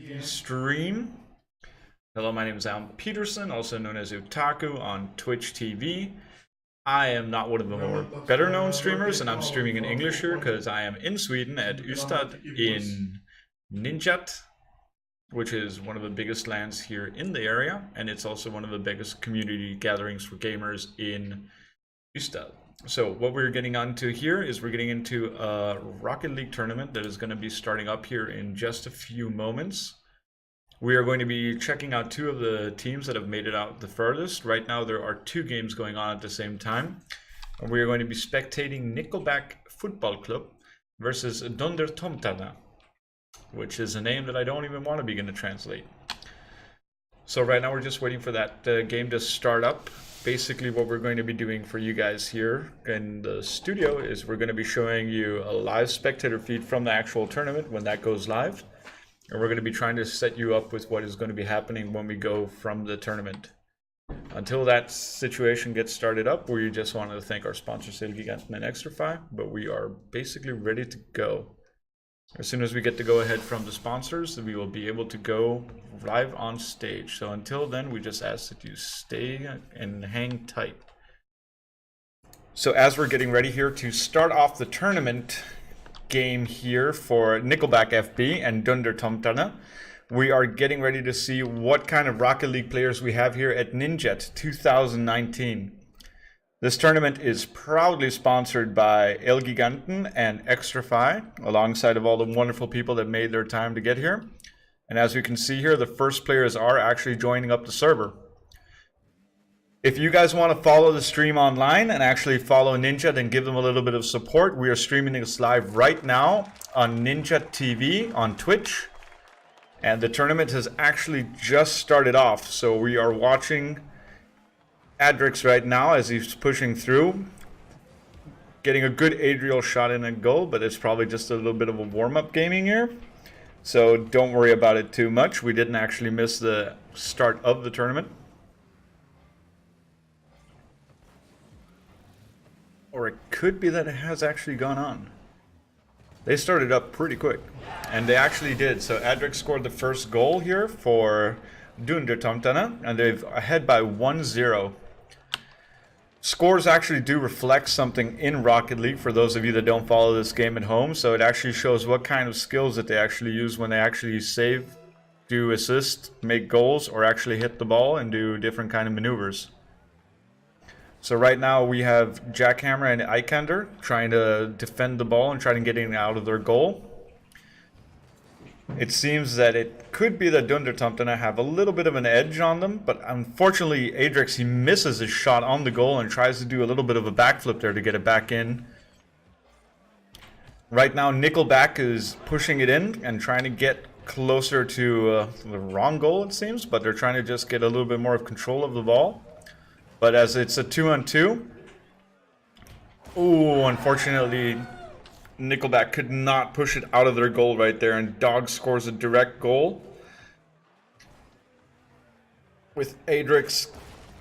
EAZY stream. Hello, my name is Alan Peterson, also known as Otaku on Twitch TV. I am not one of the more better known streamers, and I'm streaming in English here because I am in Sweden at EAZY in Ninjat, which is one of the biggest lands here in the area, and it's also one of the biggest community gatherings for gamers in EAZY. So what we're getting onto here is we're getting into a Rocket League tournament that is going to be starting up here in just a few moments. We are going to be checking out two of the teams that have made it out the furthest. Right now there are two games going on at the same time. And we are going to be spectating Nickelback Football Club versus Dunder Tomtana, which is a name that I don't even want to begin to translate. So right now we're just waiting for that game to start up. Basically what we're going to be doing for you guys here in the studio is we're going to be showing you a live spectator feed from the actual tournament when that goes live. And we're going to be trying to set you up with what is going to be happening when we go from the tournament. Until that situation gets started up, we just wanted to thank our sponsors, EAZY and ExtraFi, but we are basically ready to go. As soon as we get to go ahead from the sponsors, we will be able to go live on stage. So until then, we just ask that you stay and hang tight. So as we're getting ready here to start off the tournament game here for Nickelback FB and Dunder Tomtana, we are getting ready to see what kind of Rocket League players we have here at Ninjat 2019. This tournament is proudly sponsored by Elgiganten and ExtraFi, alongside of all the wonderful people that made their time to get here. And as you can see here, the first players are actually joining up the server. If you guys want to follow the stream online and actually follow Ninjat and give them a little bit of support, we are streaming this live right now on Ninjat TV on Twitch. And the tournament has actually just started off, so we are watching Adrix right now as he's pushing through, getting a good aerial shot in a goal, but it's probably just a little bit of a warm-up gaming here, so don't worry about it too much. We didn't actually miss the start of the tournament, or it could be that it has actually gone on. They started up pretty quick, and they actually did. So Adrix scored the first goal here for Dunder Tomtana, and they're ahead by 1-0. Scores actually do reflect something in Rocket League for those of you that don't follow this game at home. So it actually shows what kind of skills that they actually use when they actually save, do assist, make goals, or actually hit the ball and do different kind of maneuvers. So right now we have Jackhammer and Ikander trying to defend the ball and trying to get it out of their goal. It seems that it could be that Dunder Tomtana have a little bit of an edge on them, but unfortunately Adrix, he misses his shot on the goal and tries to do a little bit of a backflip there to get it back in. Right now Nickelback is pushing it in and trying to get closer to the wrong goal, it seems, but they're trying to just get a little bit more of control of the ball. But as it's a 2-on-2, ooh, unfortunately Nickelback could not push it out of their goal right there, and Dog scores a direct goal with Adrix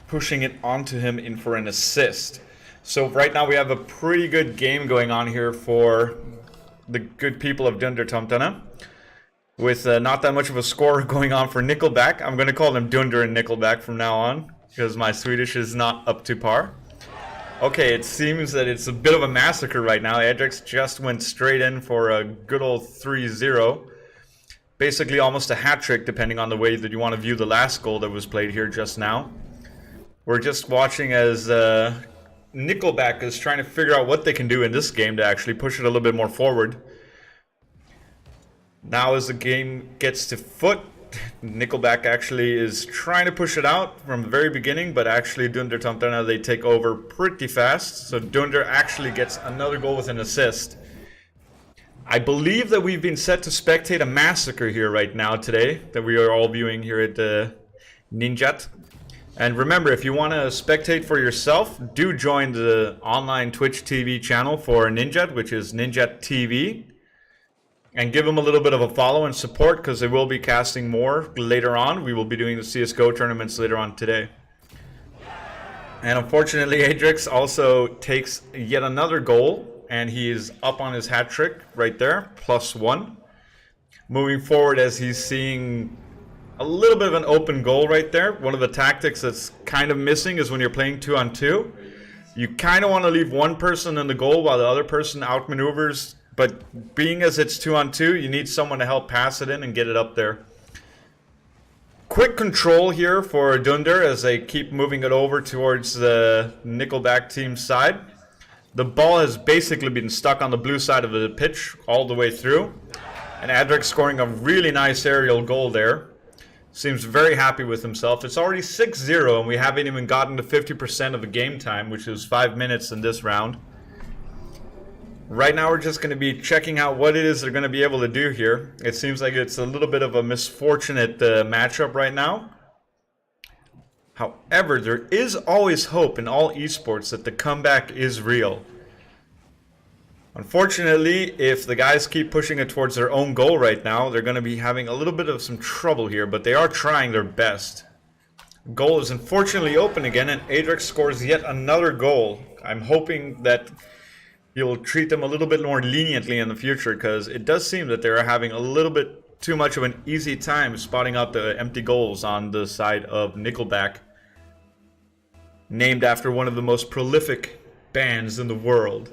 pushing it onto him in for an assist. So right now we have a pretty good game going on here for the good people of Dunder Tomtana, with not that much of a score going on for Nickelback. I'm going to call them Dunder and Nickelback from now on because my Swedish is not up to par. Okay, it seems that it's a bit of a massacre right now. Adrix just went straight in for a good old 3-0. Basically almost a hat trick depending on the way that you want to view the last goal that was played here just now. We're just watching as Nickelback is trying to figure out what they can do in this game to actually push it a little bit more forward. Now as the game gets to foot, Nickelback actually is trying to push it out from the very beginning, but actually Dunder Tomtana, they take over pretty fast. So Dunder actually gets another goal with an assist. I believe that we've been set to spectate a massacre here right now today that we are all viewing here at Ninjat. And remember, if you want to spectate for yourself, do join the online Twitch TV channel for Ninjat, which is Ninjat TV. And give them a little bit of a follow and support because they will be casting more later on. We will be doing the CSGO tournaments later on today. And unfortunately, Adrix also takes yet another goal, and he is up on his hat trick right there, +1. moving forward as he's seeing a little bit of an open goal right there. One of the tactics that's kind of missing is when you're playing 2-on-2. You kind of want to leave one person in the goal while the other person outmaneuvers. But being as it's 2-on-2, you need someone to help pass it in and get it up there. Quick control here for Dunder as they keep moving it over towards the Nickelback team side. The ball has basically been stuck on the blue side of the pitch all the way through. And Adric scoring a really nice aerial goal there. Seems very happy with himself. It's already 6-0 and we haven't even gotten to 50% of the game time, which is 5 minutes in this round. Right now we're just going to be checking out what it is they're going to be able to do here. It seems like it's a little bit of a misfortunate matchup right now. However, there is always hope in all esports that the comeback is real. Unfortunately, if the guys keep pushing it towards their own goal right now, they're going to be having a little bit of some trouble here, but they are trying their best. Goal is unfortunately open again, and Adric scores yet another goal. I'm hoping that you'll treat them a little bit more leniently in the future, because it does seem that they're having a little bit too much of an easy time spotting out the empty goals on the side of Nickelback, named after one of the most prolific bands in the world,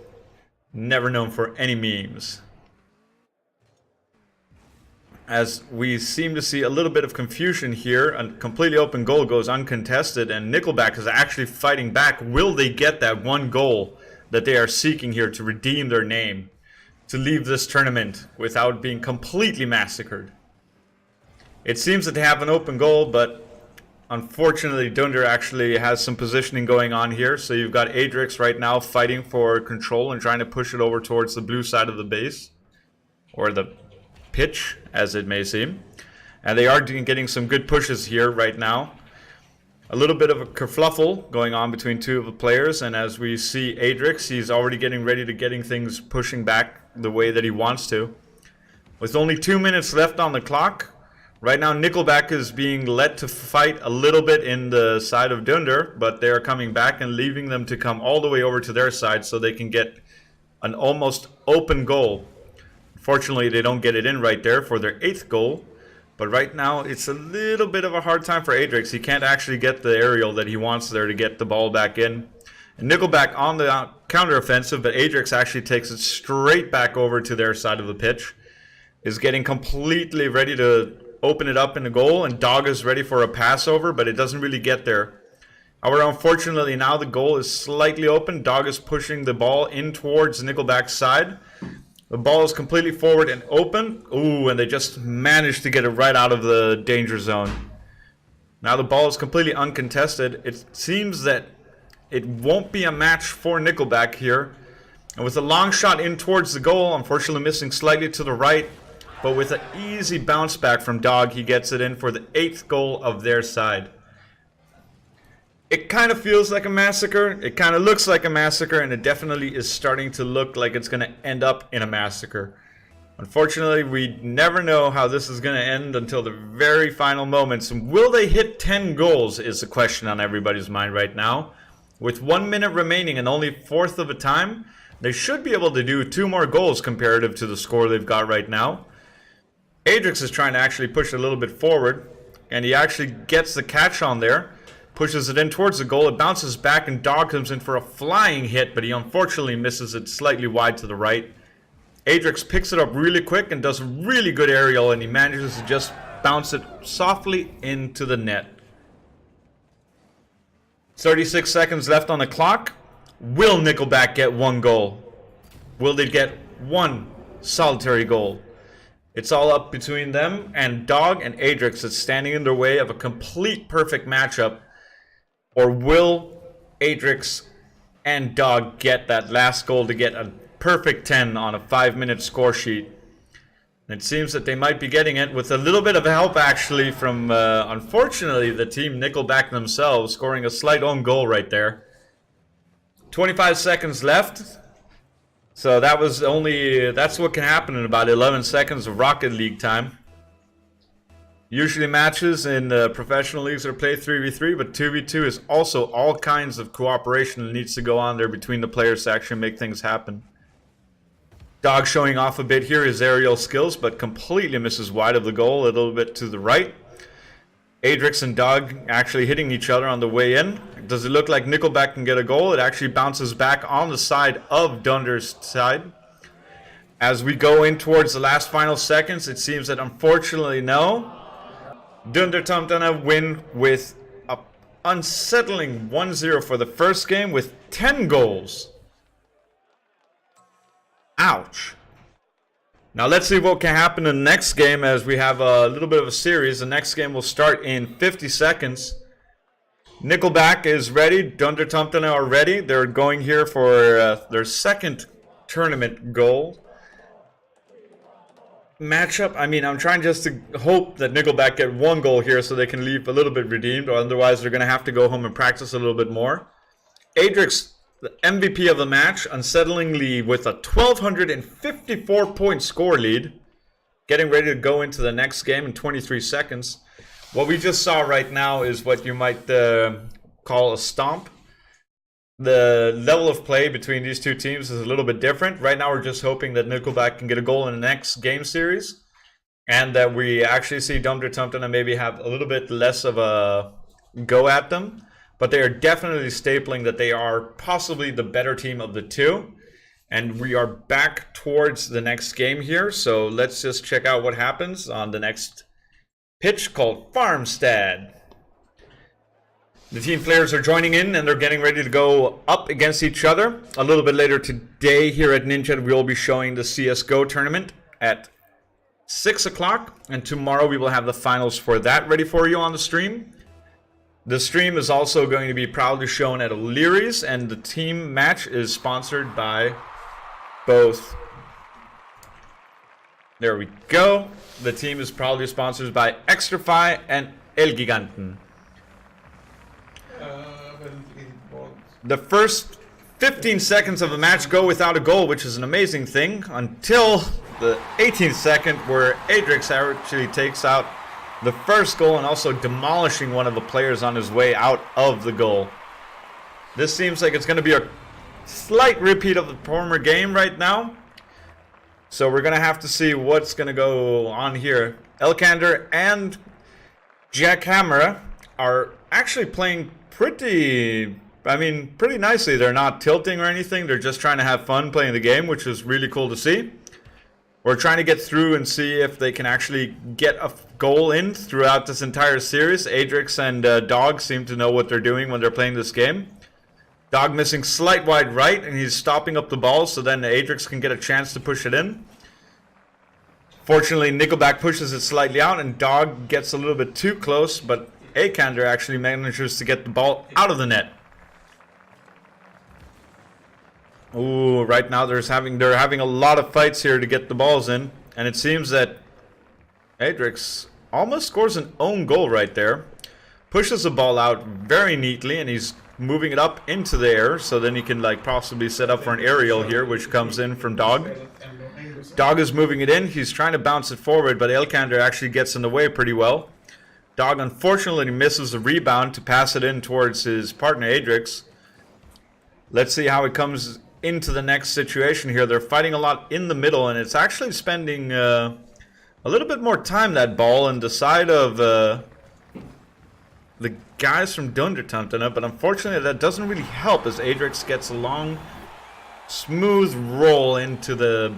never known for any memes. As we seem to see a little bit of confusion here, a completely open goal goes uncontested, and Nickelback is actually fighting back. Will they get that one goal that they are seeking here to redeem their name, to leave this tournament without being completely massacred? It seems that they have an open goal, but unfortunately Dunder actually has some positioning going on here. So you've got Adrix right now fighting for control and trying to push it over towards the blue side of the base, or the pitch as it may seem. And they are getting some good pushes here right now. A little bit of a kerfluffle going on between two of the players, and as we see Adrix, he's already getting ready to getting things pushing back the way that he wants to. With only 2 minutes left on the clock, right now Nickelback is being let to fight a little bit in the side of Dunder, but they are coming back and leaving them to come all the way over to their side so they can get an almost open goal. Fortunately, they don't get it in right there for their 8th goal. But right now, it's a little bit of a hard time for Adrix. He can't actually get the aerial that he wants there to get the ball back in. And Nickelback on the counter-offensive, but Adrix actually takes it straight back over to their side of the pitch. Is getting completely ready to open it up in the goal, and Dog is ready for a pass over, but it doesn't really get there. However, unfortunately, now the goal is slightly open. Dog is pushing the ball in towards Nickelback's side. The ball is completely forward and open. Ooh, and they just managed to get it right out of the danger zone. Now the ball is completely uncontested. It seems that it won't be a match for Nickelback here. And with a long shot in towards the goal, unfortunately missing slightly to the right, but with an easy bounce back from Dog, he gets it in for the 8th goal of their side. It kind of feels like a massacre, it kind of looks like a massacre, and it definitely is starting to look like it's going to end up in a massacre. Unfortunately, we never know how this is going to end until the very final moments. Will they hit 10 goals is the question on everybody's mind right now. With 1 minute remaining and only 1/4 of a time, they should be able to do 2 more goals comparative to the score they've got right now. Adrix is trying to actually push it a little bit forward, and he actually gets the catch on there. Pushes it in towards the goal, it bounces back, and Dog comes in for a flying hit, but he unfortunately misses it slightly wide to the right. Adrix picks it up really quick and does a really good aerial, and he manages to just bounce it softly into the net. 36 seconds left on the clock. Will Nickelback get 1 goal? Will they get 1 solitary goal? It's all up between them and Dog and Adrix that's standing in their way of a complete perfect matchup. Or will Adrix and Dog get that last goal to get a perfect 10 on a 5-minute score sheet? And it seems that they might be getting it with a little bit of help actually from, unfortunately, the team Nickelback themselves, scoring a slight own goal right there. 25 seconds left. So that's what can happen in about 11 seconds of Rocket League time. Usually matches in professional leagues are played 3v3, but 2v2 is also all kinds of cooperation that needs to go on there between the players to actually make things happen. Dog showing off a bit here, his aerial skills, but completely misses wide of the goal, a little bit to the right. Adrix and Dog actually hitting each other on the way in. Does it look like Nickelback can get a goal? It actually bounces back on the side of Dunder's side. As we go in towards the last final seconds, it seems that unfortunately no. Dunder Tomtana win with an unsettling 1-0 for the first game with 10 goals. Ouch. Now let's see what can happen in the next game, as we have a little bit of a series. The next game will start in 50 seconds. Nickelback is ready. Dunder Tomtana are ready. They're going here for their second tournament goal matchup. I mean, I'm trying just to hope that Nickelback get one goal here so they can leave a little bit redeemed, or otherwise they're going to have to go home and practice a little bit more. Adrix, the MVP of the match, unsettlingly with a 1,254 point score lead, getting ready to go into the next game in 23 seconds. What we just saw right now is what you might call a stomp. The level of play between these two teams is a little bit different. Right now we're just hoping that Nickelback can get a goal in the next game series, and that we actually see Dunder Tomtana maybe have a little bit less of a go at them. But they are definitely stapling that they are possibly the better team of the two. And we are back towards the next game here. So let's just check out what happens on the next pitch called Farmstead. The team players are joining in and they're getting ready to go up against each other. A little bit later today here at Ninjat, we will be showing the CSGO tournament at 6 o'clock. And tomorrow we will have the finals for that ready for you on the stream. The stream is also going to be proudly shown at O'Leary's, and the team match is sponsored by both. There we go. The team is proudly sponsored by Extrafy and El Giganten. The first 15 seconds of the match go without a goal, which is an amazing thing, until the 18th second where Adrix actually takes out the first goal and also demolishing one of the players on his way out of the goal. This seems like it's going to be a slight repeat of the former game right now. So we're going to have to see what's going to go on here. Elkander and Jackhammer are actually playing pretty nicely. They're not tilting or anything. They're just trying to have fun playing the game, which is really cool to see. We're trying to get through and see if they can actually get a goal in throughout this entire series. Adrix and Dog seem to know what they're doing when they're playing this game. Dog missing slight wide right, and he's stopping up the ball so then Adrix can get a chance to push it in. Fortunately, Nickelback pushes it slightly out, and Dog gets a little bit too close, but Akander actually manages to get the ball out of the net. Ooh, right now they're having a lot of fights here to get the balls in, and it seems that Adrix almost scores an own goal right there. Pushes the ball out very neatly, and he's moving it up into the air, so then he can possibly set up for an aerial here, which comes in from Dog. Dog is moving it in. He's trying to bounce it forward, but Elkander actually gets in the way pretty well. Dog unfortunately misses the rebound to pass it in towards his partner Adrix. Let's see how it comes into the next situation here. They're fighting a lot in the middle, and it's actually spending a little bit more time, that ball, on the side of the guys from Dunder Tomtana, but unfortunately that doesn't really help as Adrix gets a long, smooth roll into the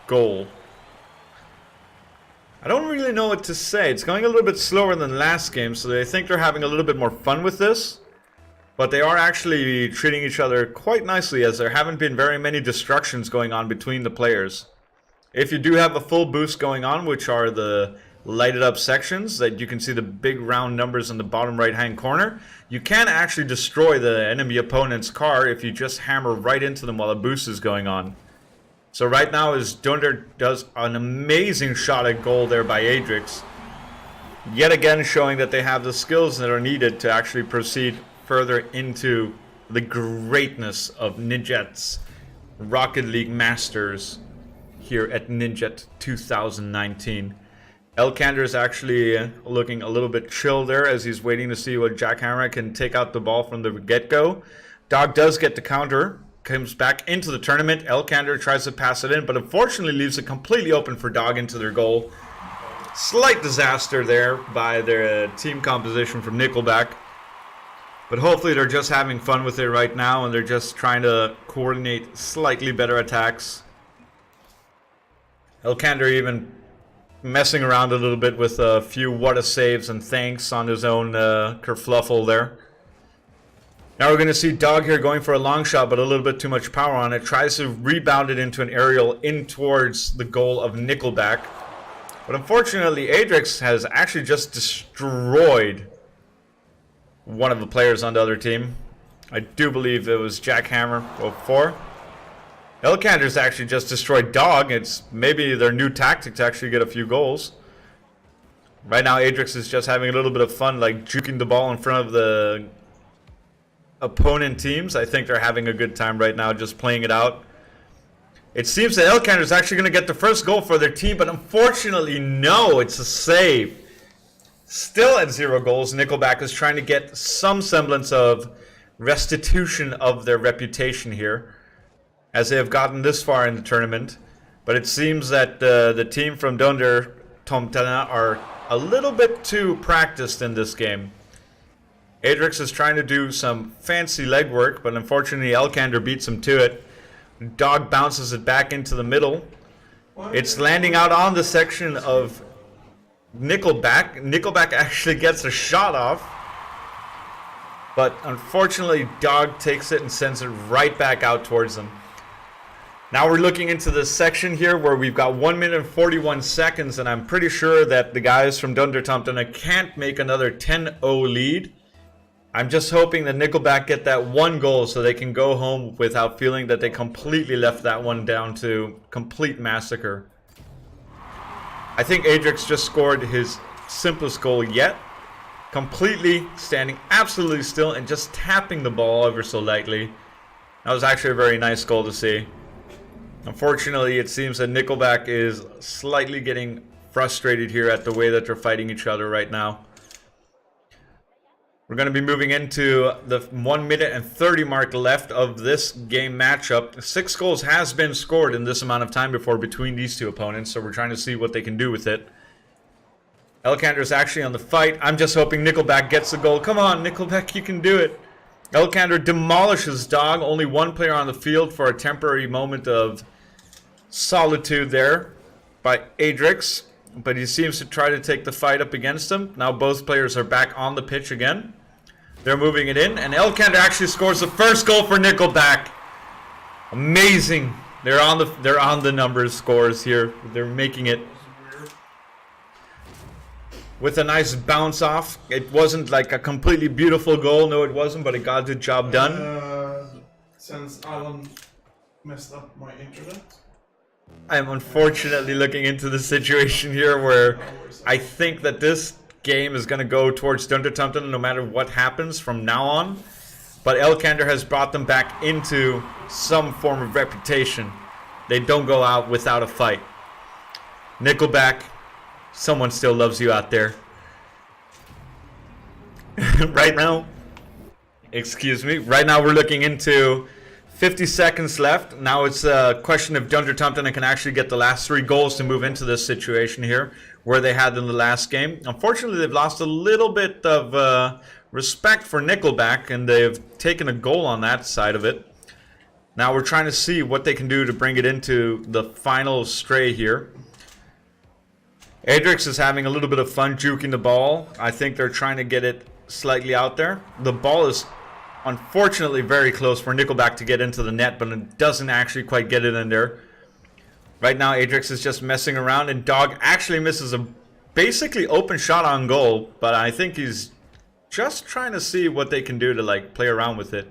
goal. I don't really know what to say. It's going a little bit slower than last game, so I think they're having a little bit more fun with this. But they are actually treating each other quite nicely, as there haven't been very many destructions going on between the players. If you do have a full boost going on, which are the lighted up sections that you can see the big round numbers in the bottom right hand corner, you can actually destroy the enemy opponent's car if you just hammer right into them while a boost is going on. So right now, as Dunder does an amazing shot at goal there by Adrix, yet again showing that they have the skills that are needed to actually proceed further into the greatness of Ninjat's Rocket League Masters here at Ninjat 2019. Elkander is actually looking a little bit chill there as he's waiting to see what Jackhammer can take out the ball from the get-go. Dog does get the counter, comes back into the tournament. Elkander tries to pass it in, but unfortunately leaves it completely open for Dog into their goal. Slight disaster there by their team composition from Nickelback. But hopefully they're just having fun with it right now, and they're just trying to coordinate slightly better attacks. Elkander even messing around a little bit with a few what-a saves and thanks on his own kerfluffle there. Now we're going to see Dog here going for a long shot, but a little bit too much power on it. Tries to rebound it into an aerial in towards the goal of Nickelback. But unfortunately, Adrix has actually just destroyed one of the players on the other team. I do believe it was Jackhammer 04. Elkander's actually just destroyed Dog. It's maybe their new tactic to actually get a few goals. Right now, Adrix is just having a little bit of fun, like juking the ball in front of the opponent teams. I think they're having a good time right now, just playing it out. It seems that Elkander is actually going to get the first goal for their team, but unfortunately, no, it's a save. Still at 0 goals, Nickelback is trying to get some semblance of restitution of their reputation here, as they have gotten this far in the tournament. But it seems that the team from Dunder Tomtana are a little bit too practiced in this game. Adrix is trying to do some fancy legwork, but unfortunately Elkander beats him to it. Dog bounces it back into the middle. It's landing out on the section of Nickelback. Nickelback actually gets a shot off, but unfortunately Dog takes it and sends it right back out towards them. Now we're looking into the section here where we've got 1 minute and 41 seconds, and I'm pretty sure that the guys from Dunder Tomtana can't make another 10-0 lead. I'm just hoping that Nickelback get that one goal so they can go home without feeling that they completely left that one down to complete massacre. I think Adrix just scored his simplest goal yet. Completely standing absolutely still and just tapping the ball ever so lightly. That was actually a very nice goal to see. Unfortunately, it seems that Nickelback is slightly getting frustrated here at the way that they're fighting each other right now. We're going to be moving into the 1 minute and 30 mark left of this game matchup. 6 goals has been scored in this amount of time before between these two opponents, so we're trying to see what they can do with it. Elkander is actually on the fight. I'm just hoping Nickelback gets the goal. Come on, Nickelback, you can do it. Elkander demolishes Dog. Only one player on the field for a temporary moment of solitude there by Adrix, but he seems to try to take the fight up against him. Now both players are back on the pitch again. They're moving it in, and Elkander actually scores the first goal for Nickelback. Amazing. They're on the numbers scores here. They're making it with a nice bounce off. It wasn't like a completely beautiful goal. No, it wasn't, but it got the job done. Since Alan messed up my internet. I'm unfortunately looking into the situation here where I think that this game is going to go towards Dunder Tomtana no matter what happens from now on. But Elkander has brought them back into some form of reputation. They don't go out without a fight. Nickelback, someone still loves you out there. Right now, right now we're looking into 50 seconds left. Now it's a question if Dunder Tomtana can actually get the last 3 goals to move into this situation here, where they had in the last game. Unfortunately, they've lost a little bit of respect for Nickelback, and they've taken a goal on that side of it. Now we're trying to see what they can do to bring it into the final stray here. Adrix is having a little bit of fun juking the ball. I think they're trying to get it slightly out there. The ball is unfortunately very close for Nickelback to get into the net, but it doesn't actually quite get it in there. Right now, Adrix is just messing around, and Dog actually misses a basically open shot on goal, but I think he's just trying to see what they can do to like play around with it.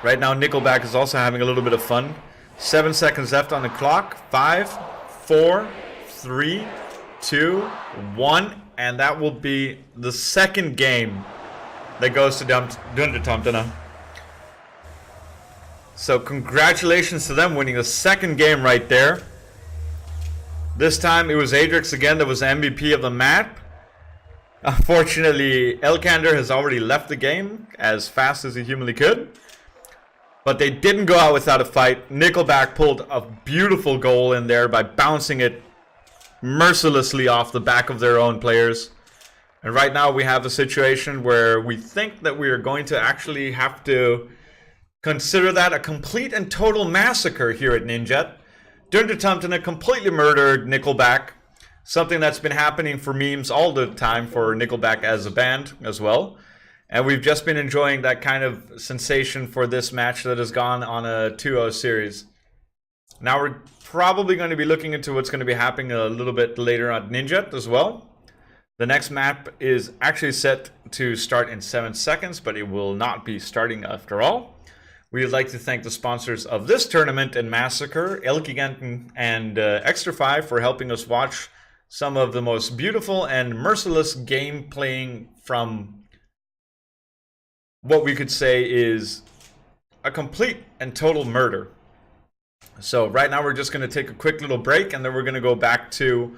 Right now, Nickelback is also having a little bit of fun. 7 seconds left on the clock. 5, 4, 3, 2, 1, and that will be the second game that goes to Dunder Tomtana. So congratulations to them winning the second game right there. This time it was Adrix again that was the MVP of the map. Unfortunately, Elkander has already left the game as fast as he humanly could. But they didn't go out without a fight. Nickelback pulled a beautiful goal in there by bouncing it mercilessly off the back of their own players. And right now we have a situation where we think that we are going to actually have to consider that a complete and total massacre here at Ninjat. Dundertumpton completely murdered Nickelback. Something that's been happening for memes all the time for Nickelback as a band as well. And we've just been enjoying that kind of sensation for this match that has gone on a 2-0 series. Now we're probably going to be looking into what's going to be happening a little bit later on Ninjat as well. The next map is actually set to start in 7 seconds, but it will not be starting after all. We would like to thank the sponsors of this tournament and massacre, Elgiganten and Extra 5, for helping us watch some of the most beautiful and merciless game playing from what we could say is a complete and total murder. So right now we're just going to take a quick little break, and then we're going to go back to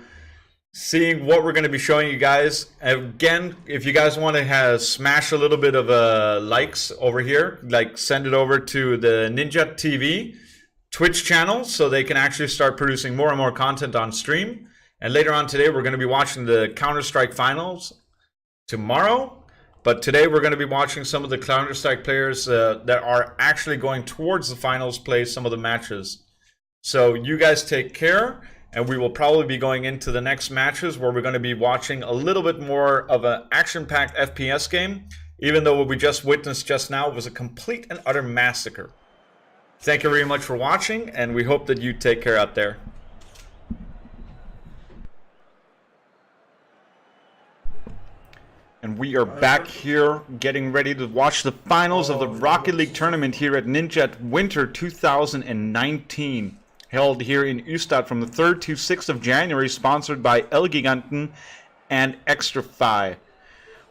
seeing what we're going to be showing you guys. Again, if you guys want to smash a little bit of likes over here, like send it over to the Ninjat TV Twitch channel so they can actually start producing more and more content on stream. And later on today, we're going to be watching the Counter-Strike finals tomorrow. But today, we're going to be watching some of the Counter-Strike players that are actually going towards the finals play some of the matches. So you guys take care. And we will probably be going into the next matches where we're going to be watching a little bit more of an action-packed FPS game, even though what we just witnessed just now was a complete and utter massacre. Thank you very much for watching, and we hope that you take care out there. And we are back here getting ready to watch the finals of the Rocket League tournament here at Ninjat Winter 2019. Held here in Ystad from the 3rd to 6th of January, sponsored by Elgiganten and Extra 5.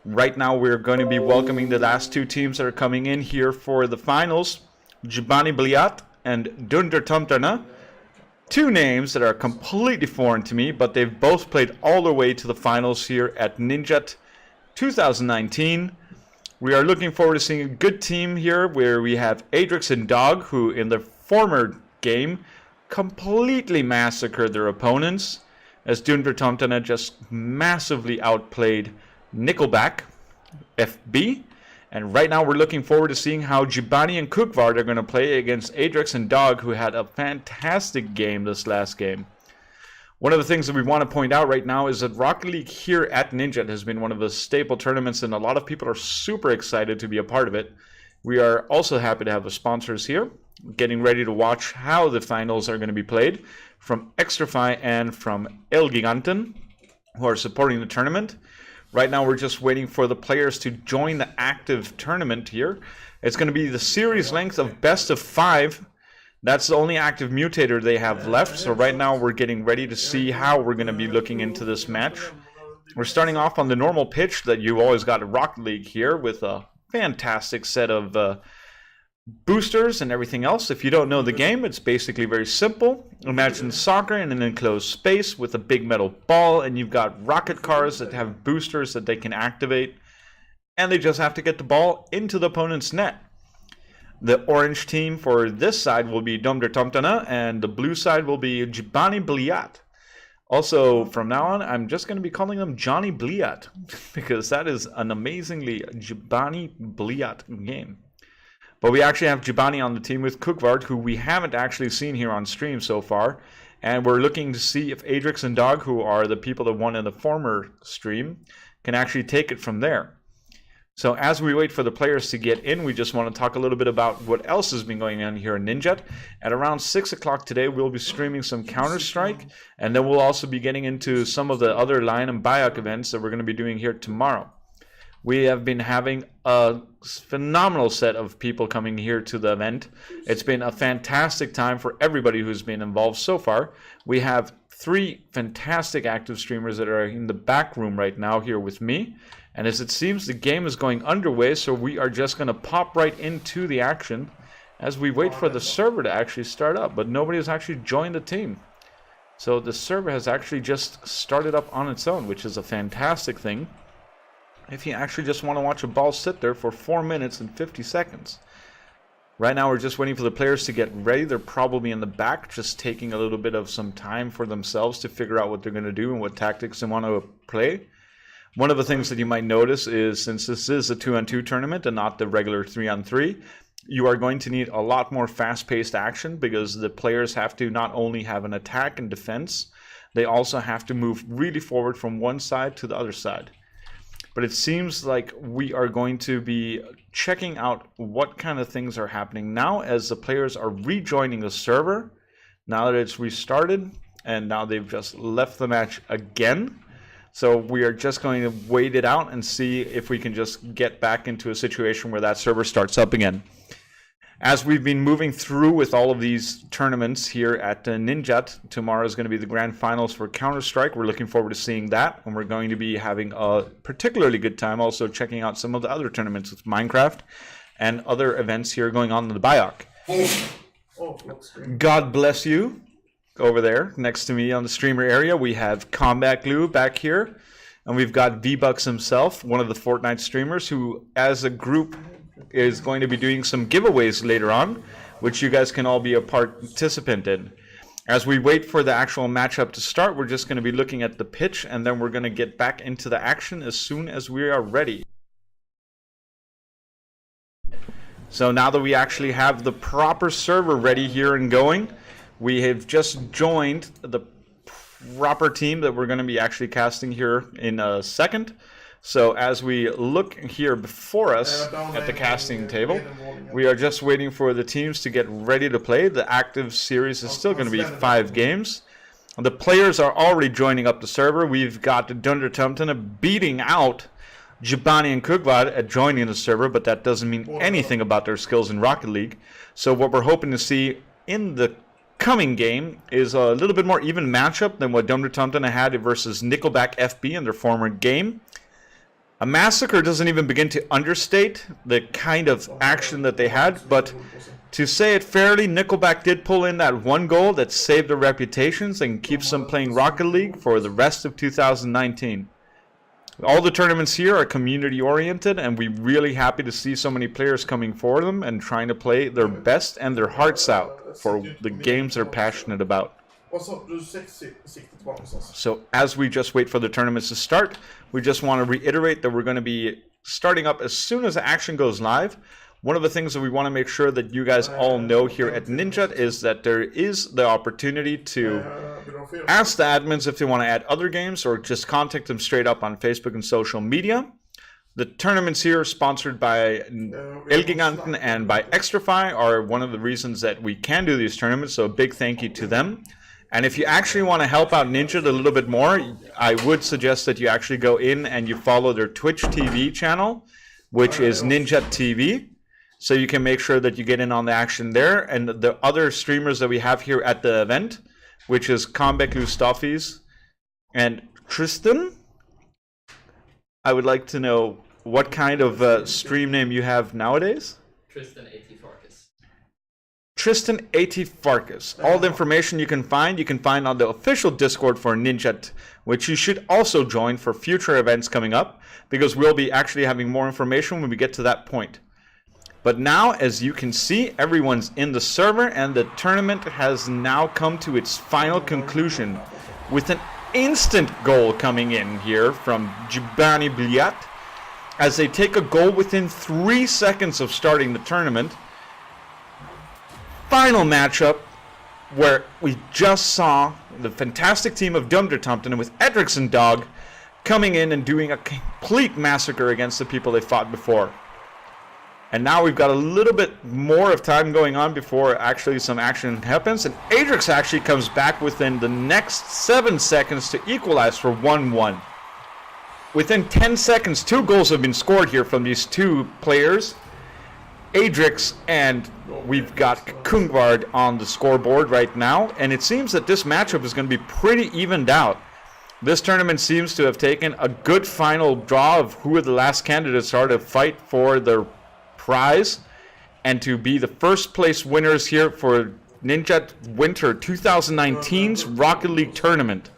Right now we're going to be welcoming the last two teams that are coming in here for the finals, Jibani Bliat and Dundertumpterne. Two names that are completely foreign to me, but they've both played all the way to the finals here at Ninjat 2019. We are looking forward to seeing a good team here where we have Adrix and Dog, who in the former game completely massacred their opponents, as Dundertumpterne just massively outplayed Nickelback, FB. And right now we're looking forward to seeing how Jibani and Cookvard are going to play against Adrix and Dog, who had a fantastic game this last game. One of the things that we want to point out right now is that Rocket League here at Ninjat has been one of the staple tournaments, and a lot of people are super excited to be a part of it. We are also happy to have the sponsors here, getting ready to watch how the finals are going to be played from Extrafy and from Elgiganten, who are supporting the tournament. Right now we're just waiting for the players to join the active tournament here. It's going to be the series length of best of 5. That's the only active mutator they have left. So right now we're getting ready to see how we're going to be looking into this match. We're starting off on the normal pitch that you always got at Rocket League here with a fantastic set of boosters and everything else. If you don't know the game, it's basically very simple. Imagine soccer in an enclosed space with a big metal ball, and you've got rocket cars that have boosters that they can activate, and they just have to get the ball into the opponent's net. The orange team for this side will be Dundertumpterne, and the blue side will be Jibani Bliat. Also, from now on, I'm just going to be calling them Johnny Bliat, because that is an amazingly Jibani Bliat game. But we actually have Jibani on the team with Cookvard, who we haven't actually seen here on stream so far. And we're looking to see if Adrix and Dog, who are the people that won in the former stream, can actually take it from there. So as we wait for the players to get in, we just want to talk a little bit about what else has been going on here in Ninjat. At around 6 o'clock today, we'll be streaming some Counter-Strike. And then we'll also be getting into some of the other Lion and Bayok events that we're going to be doing here tomorrow. We have been having a phenomenal set of people coming here to the event. It's been a fantastic time for everybody who's been involved so far. We have 3 fantastic active streamers that are in the back room right now here with me. And as it seems, the game is going underway, so we are just going to pop right into the action as we wait for the server to actually start up. But nobody has actually joined the team. So the server has actually just started up on its own, which is a fantastic thing. If you actually just want to watch a ball sit there for 4 minutes and 50 seconds. Right now we're just waiting for the players to get ready. They're probably in the back, just taking a little bit of some time for themselves to figure out what they're going to do and what tactics they want to play. One of the things that you might notice is, since this is a 2-on-2 tournament and not the regular 3-on-3, you are going to need a lot more fast-paced action, because the players have to not only have an attack and defense, they also have to move really forward from one side to the other side. But it seems like we are going to be checking out what kind of things are happening now as the players are rejoining the server, now that it's restarted, and now they've just left the match again. So we are just going to wait it out and see if we can just get back into a situation where that server starts up again. As we've been moving through with all of these tournaments here at Ninjat, tomorrow is going to be the grand finals for Counter-Strike. We're looking forward to seeing that, and we're going to be having a particularly good time also checking out some of the other tournaments with Minecraft and other events here going on in the BIOC. God bless you. Over there next to me on the streamer area, we have Combat Glue back here, and we've got V-Bucks himself, one of the Fortnite streamers, who as a group is going to be doing some giveaways later on, which you guys can all be a participant in. As we wait for the actual matchup to start, we're just going to be looking at the pitch, and then we're going to get back into the action as soon as we are ready. So now that we actually have the proper server ready here and going, we have just joined the proper team that we're going to be actually casting here in a second. So as we look here before us at the casting table, we are just waiting for the teams to get ready to play. The active series is still going to be 5 games. The players are already joining up the server. We've got Dundertumton beating out Jibani and Kugvad at joining the server, but that doesn't mean anything about their skills in Rocket League. So what we're hoping to see in the coming game is a little bit more even matchup than what Dundertumton had versus Nickelback FB in their former game. A massacre doesn't even begin to understate the kind of action that they had, but to say it fairly, Nickelback did pull in that one goal that saved their reputations and keeps them playing Rocket League for the rest of 2019. All the tournaments here are community oriented, and we're really happy to see so many players coming for them and trying to play their best and their hearts out for the games they're passionate about. So as we just wait for the tournaments to start, we just want to reiterate that we're going to be starting up as soon as the action goes live. One of the things that we want to make sure that you guys all know here at Ninjat is that there is the opportunity to ask the admins if they want to add other games, or just contact them straight up on Facebook and social media. The tournaments here, sponsored by Elgiganten and by Extrafy, are one of the reasons that we can do these tournaments, so a big thank you to them. And if you actually want to help out Ninjat a little bit more, I would suggest that you actually go in and you follow their Twitch TV channel, which is Ninjat TV. So you can make sure that you get in on the action there. And the other streamers that we have here at the event, which is Combat Stoffies and Tristan. I would like to know what kind of stream name you have nowadays. Tristan A.T. Farkas. Tristan A.T. Farkas. All the information you can find on the official Discord for Ninjat, which you should also join for future events coming up, because we'll be actually having more information when we get to that point. But now, as you can see, everyone's in the server, and the tournament has now come to its final conclusion with an instant goal coming in here from Jibani Bliat, as they take a goal within 3 seconds of starting the tournament. Final matchup, where we just saw the fantastic team of Dundertumton with Edrickson Dog coming in and doing a complete massacre against the people they fought before. And now we've got a little bit more of time going on before actually some action happens. And Adrix actually comes back within the next 7 seconds to equalize for 1-1. Within 10 seconds, 2 goals have been scored here from these 2 players. Adrix, and we've got Kungvard on the scoreboard right now. And it seems that this matchup is going to be pretty evened out. This tournament seems to have taken a good final draw of who the last candidates are to fight for their prize and to be the first place winners here for Ninjat Winter 2019's Rocket League Tournament.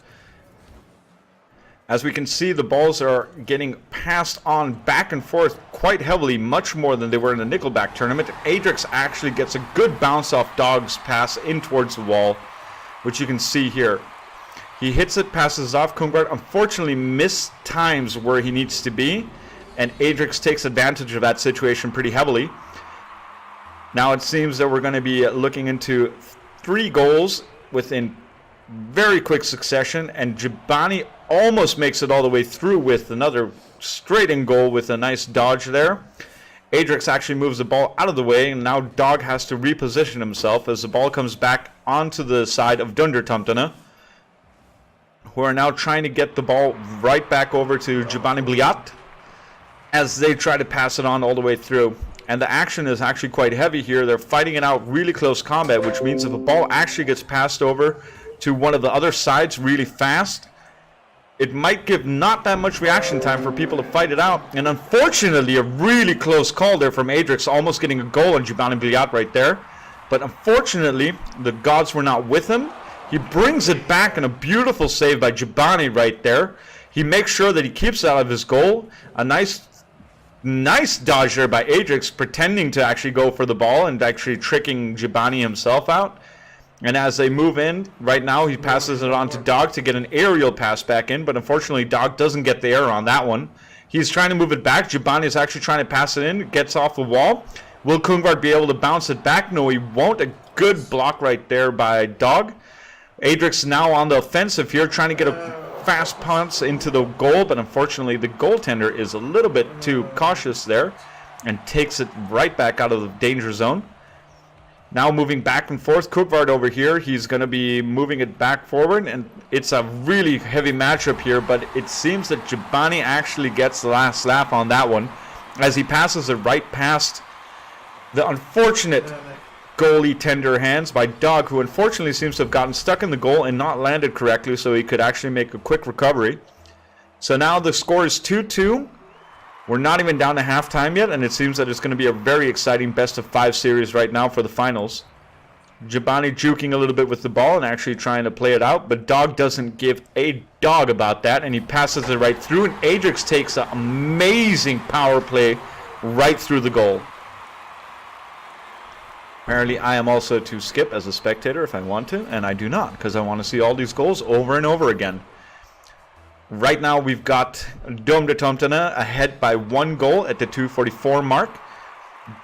As we can see, the balls are getting passed on back and forth quite heavily, much more than they were in the Nickelback tournament. Adrix actually gets a good bounce off Dog's pass in towards the wall, which you can see here. He hits it, passes off. Kungvard unfortunately missed times where he needs to be, and Adrix takes advantage of that situation pretty heavily. Now it seems that we're going to be looking into 3 goals within very quick succession, and Jabani almost makes it all the way through with another straight-in goal with a nice dodge there. Adrix actually moves the ball out of the way, and now Dog has to reposition himself as the ball comes back onto the side of Dundertumtana, who are now trying to get the ball right back over to Jabani Bliat as they try to pass it on all the way through. And the action is actually quite heavy here. They're fighting it out really close combat, which means if a ball actually gets passed over to one of the other sides really fast, it might give not that much reaction time for people to fight it out. And unfortunately, a really close call there from Adrix, almost getting a goal on Jabani Bliat right there. But unfortunately, the gods were not with him. He brings it back in a beautiful save by Jabani right there. He makes sure that he keeps it out of his goal. A nice dodge there by Adrix, pretending to actually go for the ball and actually tricking Jabani himself out. And as they move in, right now he passes it on to Dog to get an aerial pass back in, but unfortunately Dog doesn't get the error on that one. He's trying to move it back. Jabani is actually trying to pass it in, gets off the wall. Will Kungvard be able to bounce it back? No, he won't. A good block right there by Dog. Adrix now on the offensive here, trying to get a fast punch into the goal, but unfortunately the goaltender is a little bit too cautious there and takes it right back out of the danger zone. Now moving back and forth, Kungvard over here, he's going to be moving it back forward, and it's a really heavy matchup here, but it seems that Jabani actually gets the last laugh on that one as he passes it right past the unfortunate goalie tender hands by Dog, who unfortunately seems to have gotten stuck in the goal and not landed correctly, so he could actually make a quick recovery. So now the score is 2-2. We're not even down to halftime yet, and it seems that it's going to be a very exciting best-of-5 series right now for the finals. Jabani juking a little bit with the ball and actually trying to play it out, but Dog doesn't give a dog about that, and he passes it right through, and Adrix takes an amazing power play right through the goal. Apparently, I am also to skip as a spectator if I want to, and I do not, because I want to see all these goals over and over again. Right now, we've got Dundertumtana ahead by 1 goal at the 2:44 mark.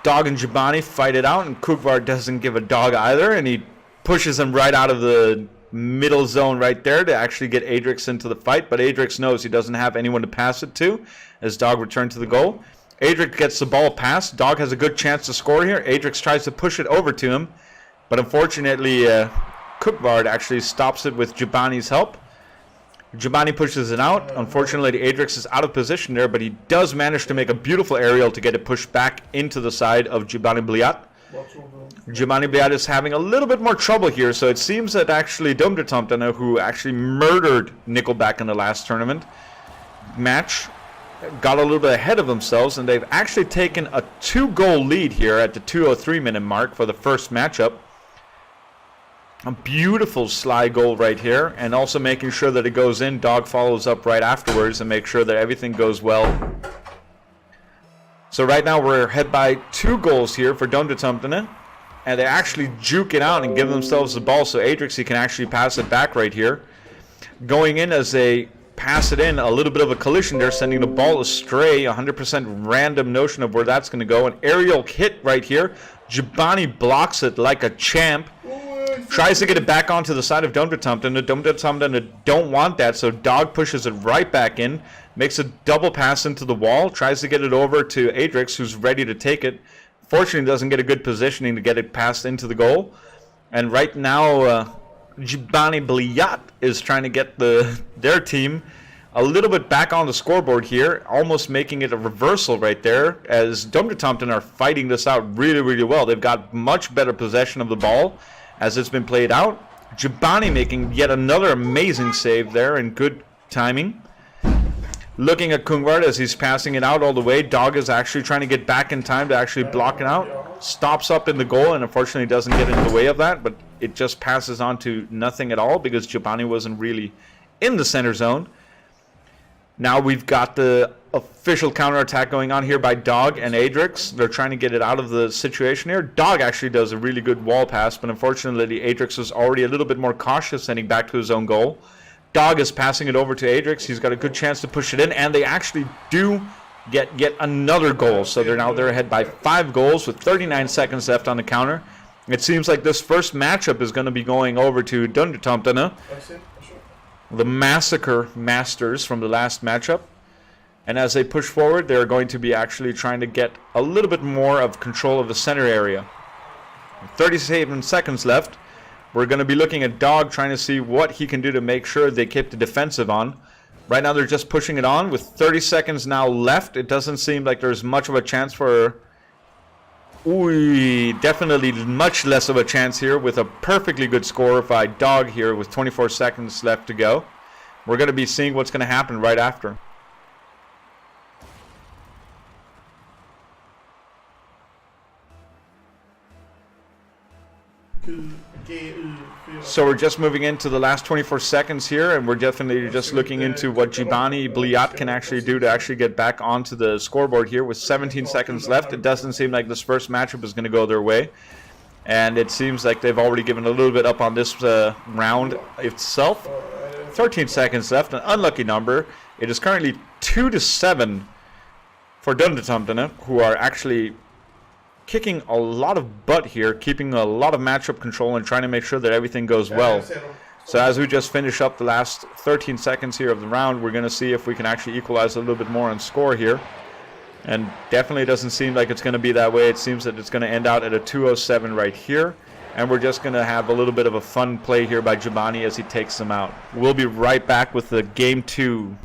Dog and Jabani fight it out, and Kungvard doesn't give a dog either, and he pushes him right out of the middle zone right there to actually get Adrix into the fight, but Adrix knows he doesn't have anyone to pass it to as Dog returns to the goal. Adrix gets the ball passed. Dog has a good chance to score here. Adrix tries to push it over to him, but unfortunately, Kungvard actually stops it with Jabani's help. Jabani pushes it out. Unfortunately, Adrix is out of position there, but he does manage to make a beautiful aerial to get it pushed back into the side of Jabani Bliat. Jabani Bliat is having a little bit more trouble here, so it seems that actually Dundertumtana, who actually murdered Nickelback in the last tournament match, got a little bit ahead of themselves, and they've actually taken a 2-goal lead here at the 2:03-minute mark for the first matchup. A beautiful slide goal right here, and also making sure that it goes in. Dog follows up right afterwards and makes sure that everything goes well. So right now we're ahead by 2 goals here for Dundertumtana, and they actually juke it out and give themselves the ball, so Adrix, he can actually pass it back right here. Going in as they pass it in, a little bit of a collision there, sending the ball astray, 100% random notion of where that's going to go. An aerial hit right here. Jabani blocks it like a champ. Tries to get it back onto the side of Dundertumtana. Dundertumtana don't want that, so Dog pushes it right back in, makes a double pass into the wall, tries to get it over to Adrix, who's ready to take it. Fortunately, doesn't get a good positioning to get it passed into the goal. And right now, Jabani Bliat is trying to get their team a little bit back on the scoreboard here, almost making it a reversal right there, as Dundertumtana are fighting this out really, really well. They've got much better possession of the ball as it's been played out. Jabani making yet another amazing save there and good timing. Looking at Kungvard as he's passing it out all the way. Dog is actually trying to get back in time to actually block it out. Stops up in the goal and unfortunately doesn't get in the way of that, but it just passes on to nothing at all because Jabani wasn't really in the center zone. Now we've got the official counterattack going on here by Dog and Adrix. They're trying to get it out of the situation here. Dog actually does a really good wall pass, but unfortunately Adrix was already a little bit more cautious heading back to his own goal. Dog is passing it over to Adrix. He's got a good chance to push it in, and they actually do get yet another goal. So they're ahead by 5 goals with 39 seconds left on the counter. It seems like this first matchup is going to be going over to Dundertomtene, the Massacre Masters from the last matchup. And as they push forward, they're going to be actually trying to get a little bit more of control of the center area. 37 seconds left. We're going to be looking at Dog, trying to see what he can do to make sure they keep the defensive on. Right now they're just pushing it on with 30 seconds now left. It doesn't seem like there's much of a chance for... definitely much less of a chance here with a perfectly good score by Dog here with 24 seconds left to go. We're going to be seeing what's going to happen right after. So we're just moving into the last 24 seconds here, and we're definitely just looking into what Jibani Bliat can actually do to actually get back onto the scoreboard here with 17 seconds left. It doesn't seem like this first matchup is going to go their way, and it seems like they've already given a little bit up on this round itself. 13 seconds left, an unlucky number. It is currently 2-7 for Dundertomtene, who are actually kicking a lot of butt here, keeping a lot of matchup control and trying to make sure that everything goes well. So as we just finish up the last 13 seconds here of the round, we're going to see if we can actually equalize a little bit more on score here. And definitely doesn't seem like it's going to be that way. It seems that it's going to end out at a 2-07 right here. And we're just going to have a little bit of a fun play here by Jibani as he takes them out. We'll be right back with the game 2.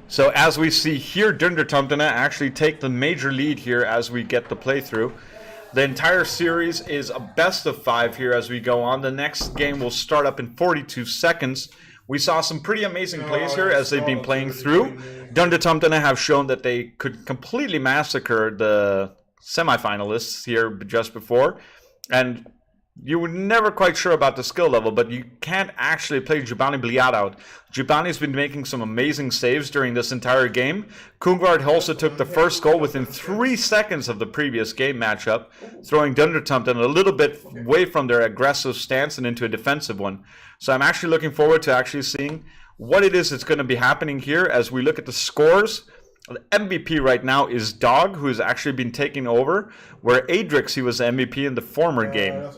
So as we see here, Dundertomtene actually take the major lead here as we get the playthrough. The entire series is a best of 5 here as we go on. The next game will start up in 42 seconds. We saw some pretty amazing plays here as they've been playing through. Dundertomtene have shown that they could completely massacre the semifinalists here just before. And you were never quite sure about the skill level, but you can't actually play Jibani Bliat out. Jibani's been making some amazing saves during this entire game. Kungvard also took the first goal within 3 seconds of the previous game matchup, throwing Dundertomtene a little bit away from their aggressive stance and into a defensive one. So I'm actually looking forward to actually seeing what it is that's going to be happening here as we look at the scores. The MVP right now is Dog, who has actually been taking over, where Adrix, he was the MVP in the former game.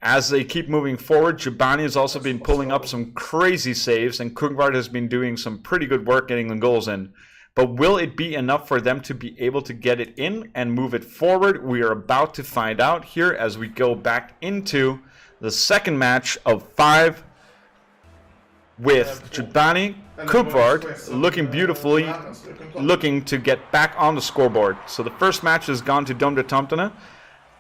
As they keep moving forward, Jibani has also been pulling up some crazy saves, and Kungvard has been doing some pretty good work getting the goals in. But will it be enough for them to be able to get it in and move it forward? We are about to find out here as we go back into the second match of 5 with Jibani Kungvard looking beautifully, looking to get back on the scoreboard. So the first match has gone to Dundertomtene,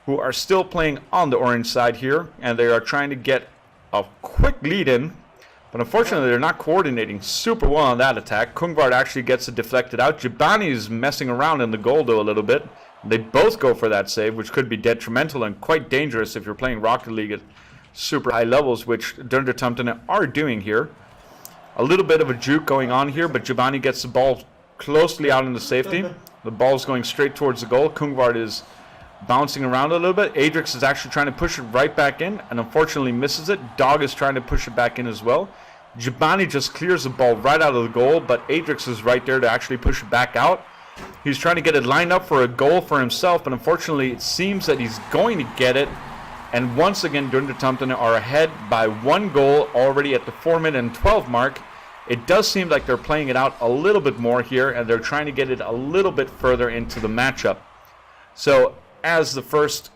who are still playing on the orange side here, and they are trying to get a quick lead in, but unfortunately they're not coordinating super well on that attack. Kungvard actually gets it deflected out. Jibani is messing around in the goal though a little bit. They both go for that save, which could be detrimental and quite dangerous if you're playing Rocket League at super high levels, which Dundertomtene are doing here. A little bit of a juke going on here, but Jibani gets the ball closely out into safety. The ball's going straight towards the goal. Kungvard is bouncing around a little bit. Adrix is actually trying to push it right back in and unfortunately misses it. Dog is trying to push it back in as well. Jibani just clears the ball right out of the goal, but Adrix is right there to actually push it back out. He's trying to get it lined up for a goal for himself, but unfortunately it seems that he's going to get it. And once again, Dundertomtene are ahead by 1 goal already at the 4-minute and 12 mark. It does seem like they're playing it out a little bit more here, and they're trying to get it a little bit further into the matchup. So as the first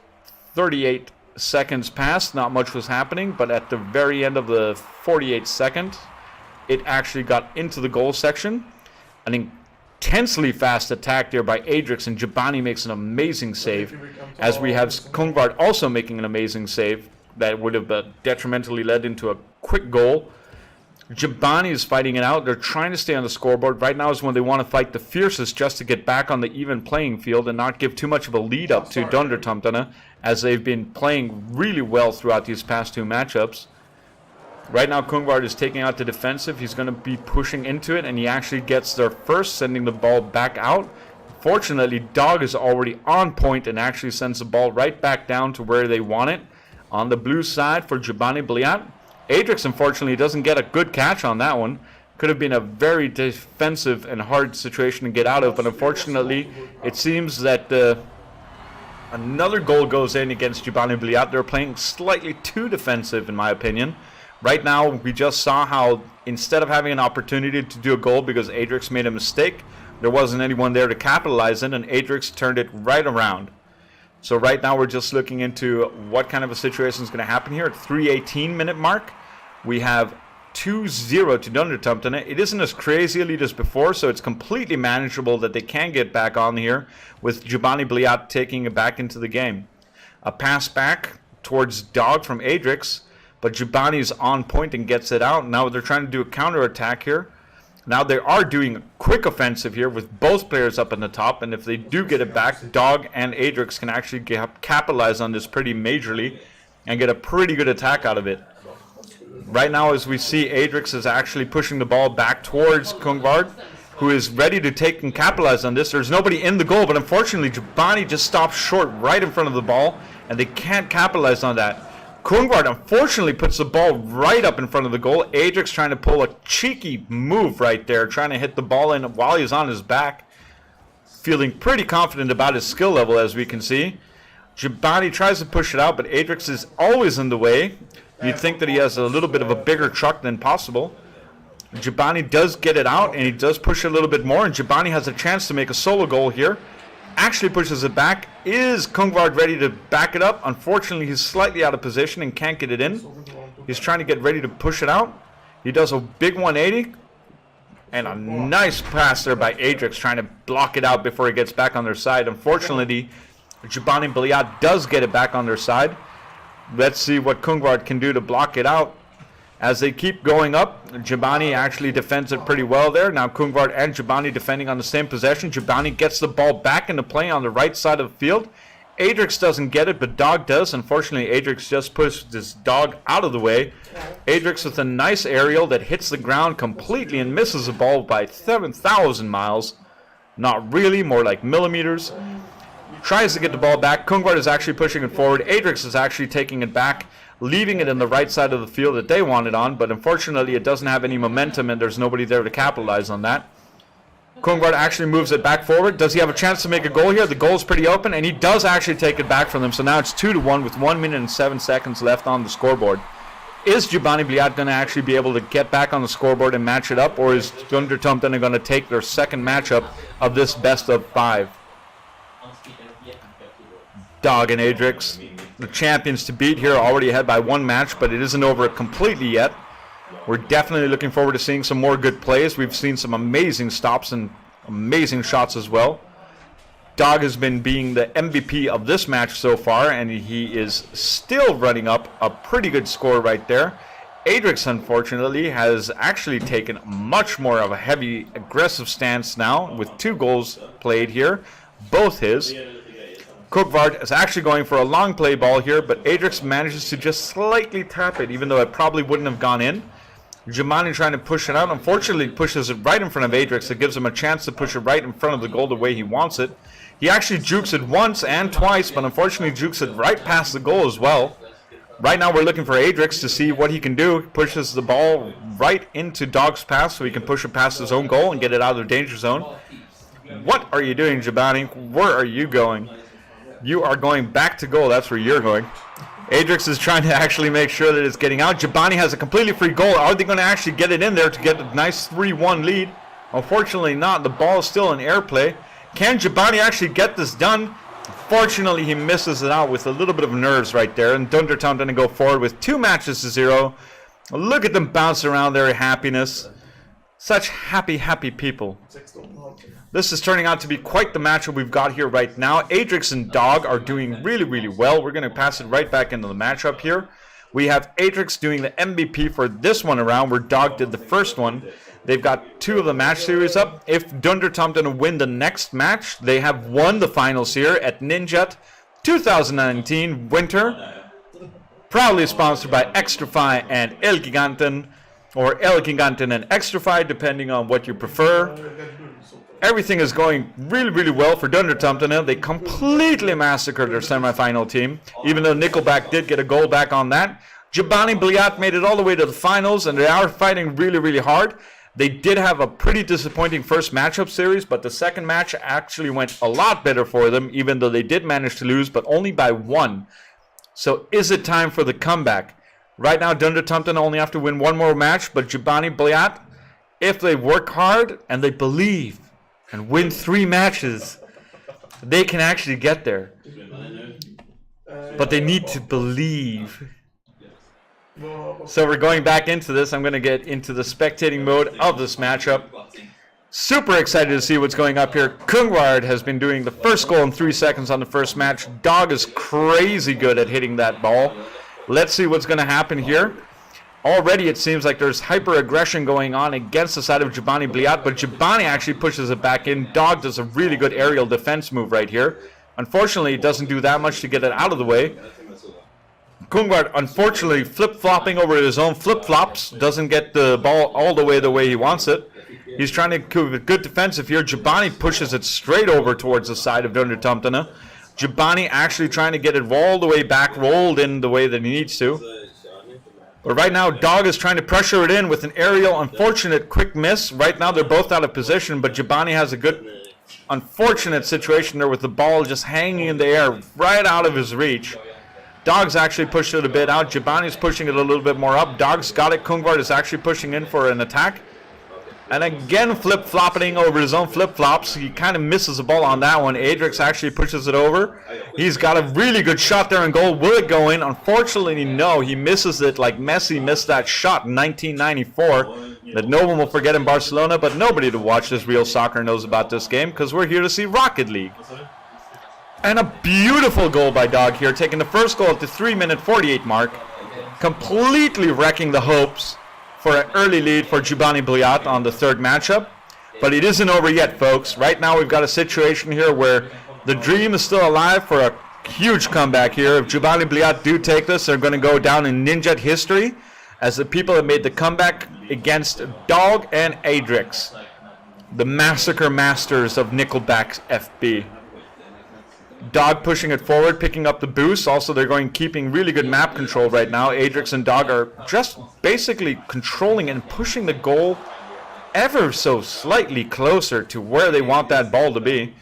38 seconds passed, not much was happening, but at the very end of the 48th second, it actually got into the goal section. An intensely fast attack there by Adrix, and Jibani makes an amazing save, as we have Kungvard also making an amazing save that would have detrimentally led into a quick goal. Jabani is fighting it out. They're trying to stay on the scoreboard. Right now is when they want to fight the fiercest just to get back on the even playing field and not give too much of a lead up to Dundertumtana, as they've been playing really well throughout these past 2 matchups. Right now, Kungvard is taking out the defensive. He's going to be pushing into it, and he actually gets there first, sending the ball back out. Fortunately, Dog is already on point and actually sends the ball right back down to where they want it. On the blue side for Jabani Bliat. Adrix, unfortunately, doesn't get a good catch on that one. Could have been a very defensive and hard situation to get out of, but unfortunately, it seems that another goal goes in against Jabani Bliat. They're playing slightly too defensive, in my opinion. Right now, we just saw how instead of having an opportunity to do a goal because Adrix made a mistake, there wasn't anyone there to capitalize in, and Adrix turned it right around. So right now, we're just looking into what kind of a situation is going to happen here. At 3:18 minute mark, we have 2-0 to Dundertumtana. It isn't as crazy a lead as before, so it's completely manageable that they can get back on here with Jabani Bliat taking it back into the game. A pass back towards Dog from Adrix, but Jabani's on point and gets it out. Now they're trying to do a counter-attack here. Now they are doing a quick offensive here with both players up in the top, and if they do get it back, Dog and Adrix can actually capitalize on this pretty majorly and get a pretty good attack out of it. Right now, as we see, Adrix is actually pushing the ball back towards Kungvard, who is ready to take and capitalize on this. There's nobody in the goal, but unfortunately, Jabani just stops short right in front of the ball, and they can't capitalize on that. Kungvard unfortunately puts the ball right up in front of the goal. Adrix trying to pull a cheeky move right there, trying to hit the ball in while he's on his back. Feeling pretty confident about his skill level, as we can see. Jabani tries to push it out, but Adrix is always in the way. You'd think that he has a little bit of a bigger truck than possible. Jabani does get it out, and he does push it a little bit more, and Jabani has a chance to make a solo goal here. Actually pushes it back. Is Kungvard ready to back it up? Unfortunately, he's slightly out of position and can't get it in. He's trying to get ready to push it out. He does a big 180. And a nice pass there by Adrix, trying to block it out before it gets back on their side. Unfortunately, Jabani Bliat does get it back on their side. Let's see what Kungvard can do to block it out. As they keep going up, Jabani actually defends it pretty well there. Now Kungvard and Jabani defending on the same possession. Jabani gets the ball back into play on the right side of the field. Adrix doesn't get it, but Dog does. Unfortunately, Adrix just pushes this Dog out of the way. Adrix with a nice aerial that hits the ground completely and misses the ball by 7,000 miles. Not really, more like millimeters. Tries to get the ball back. Kungvard is actually pushing it forward. Adrix is actually taking it back, leaving it in the right side of the field that they want it on, but unfortunately it doesn't have any momentum and there's nobody there to capitalize on that. Kungvard actually moves it back forward. Does he have a chance to make a goal here? The goal is pretty open, and he does actually take it back from them, so now it's 2-1 with 1 minute and 7 seconds left on the scoreboard. Is Jabani Bliat going to actually be able to get back on the scoreboard and match it up, or is Dundertumtana going to take their second matchup of this best of 5? Dog and Adrix, the champions to beat here, already ahead by 1 match, but it isn't over completely yet. We're definitely looking forward to seeing some more good plays. We've seen some amazing stops and amazing shots as well. Dog has been being the MVP of this match so far, and he is still running up a pretty good score right there. Adrix, unfortunately, has actually taken much more of a heavy, aggressive stance now with 2 goals played here, both his. Kungvard is actually going for a long play ball here, but Adrix manages to just slightly tap it, even though it probably wouldn't have gone in. Jabani trying to push it out. Unfortunately, pushes it right in front of Adrix. It gives him a chance to push it right in front of the goal the way he wants it. He actually jukes it once and twice, but unfortunately jukes it right past the goal as well. Right now we're looking for Adrix to see what he can do. He pushes the ball right into Dog's pass so he can push it past his own goal and get it out of the danger zone. What are you doing, Jabani? Where are you going? You are going back to goal. That's where you're going. Adrix is trying to actually make sure that it's getting out. Jabani has a completely free goal. Are they going to actually get it in there to get a nice 3-1 lead? Unfortunately not. The ball is still in airplay. Can Jabani actually get this done? Fortunately, he misses it out with a little bit of nerves right there. And Dundertown going to go forward with 2 matches to 0. Look at them bounce around their happiness. Such happy, happy people. This is turning out to be quite the matchup we've got here right now. Adrix and Dog are doing really, really well. We're going to pass it right back into the matchup here. We have Atrix doing the MVP for this one around, where Dog did the first one. They've got 2 of the match series up. If Dunder Tomten win the next match, they have won the finals here at Ninjat 2019 Winter. Proudly sponsored by Extrafy and El Giganten, or El Giganten and Extrafy, depending on what you prefer. Everything is going really, really well for Dunder Tomten. They completely massacred their semifinal team, even though Nickelback did get a goal back on that. Jabani Bliat made it all the way to the finals, and they are fighting really, really hard. They did have a pretty disappointing first matchup series, but the second match actually went a lot better for them, even though they did manage to lose, but only by 1. So is it time for the comeback? Right now, Dunder Tomten only have to win 1 more match, but Jabani Bliat, if they work hard and they believe and win 3 matches, they can actually get there. But they need to believe. So we're going back into this. I'm going to get into the spectating mode of this matchup. Super excited to see what's going up here. Kungward has been doing the first goal in 3 seconds on the first match. Dog is crazy good at hitting that ball. Let's see what's going to happen here. Already it seems like there's hyper-aggression going on against the side of Jabani Bliat, but Jabani actually pushes it back in. Dog does a really good aerial defense move right here. Unfortunately, it doesn't do that much to get it out of the way. Kungward, unfortunately, flip-flopping over his own flip-flops, doesn't get the ball all the way he wants it. He's trying to do a good defensive here. Jabani pushes it straight over towards the side of Dunder Tomten. Jabani actually trying to get it all the way back, rolled in the way that he needs to. But right now, Dog is trying to pressure it in with an aerial, unfortunate quick miss. Right now, they're both out of position, but Jabani has a good, unfortunate situation there with the ball just hanging in the air right out of his reach. Dog's actually pushed it a bit out. Jabani's pushing it a little bit more up. Dog's got it. Kungward is actually pushing in for an attack. And again, flip-flopping over his own flip-flops. He kind of misses the ball on that one. Adrix actually pushes it over. He's got a really good shot there in goal. Will it go in? Unfortunately, no. He misses it like Messi missed that shot in 1994 that no one will forget in Barcelona, but nobody to watch this real soccer knows about this game because we're here to see Rocket League. And a beautiful goal by Dog here, taking the first goal at the 3-minute 48 mark, completely wrecking the hopes for an early lead for Jabani Bliat on the third matchup. But it isn't over yet, folks. Right now we've got a situation here where the dream is still alive for a huge comeback here. If Jabani Bliat do take this, they're going to go down in Ninjat history as the people that made the comeback against Dog and Adrix, the massacre masters of Nickelback's FB. Dog pushing it forward, picking up the boost. Also, they're keeping really good map control right now. Adrix and Dog are just basically controlling and pushing the goal ever so slightly closer to where they want that ball to be.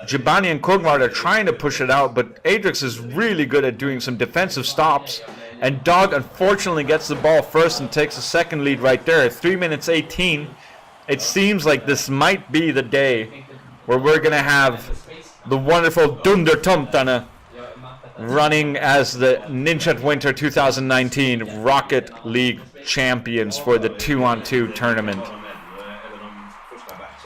Jabani and Kogmar are trying to push it out, but Adrix is really good at doing some defensive stops. And Dog unfortunately gets the ball first and takes a second lead right there. At 3 minutes 18, it seems like this might be the day where we're going to have the wonderful Dunder Tomten running as the Ninjat Winter 2019 Rocket League champions for the 2-on-2 tournament.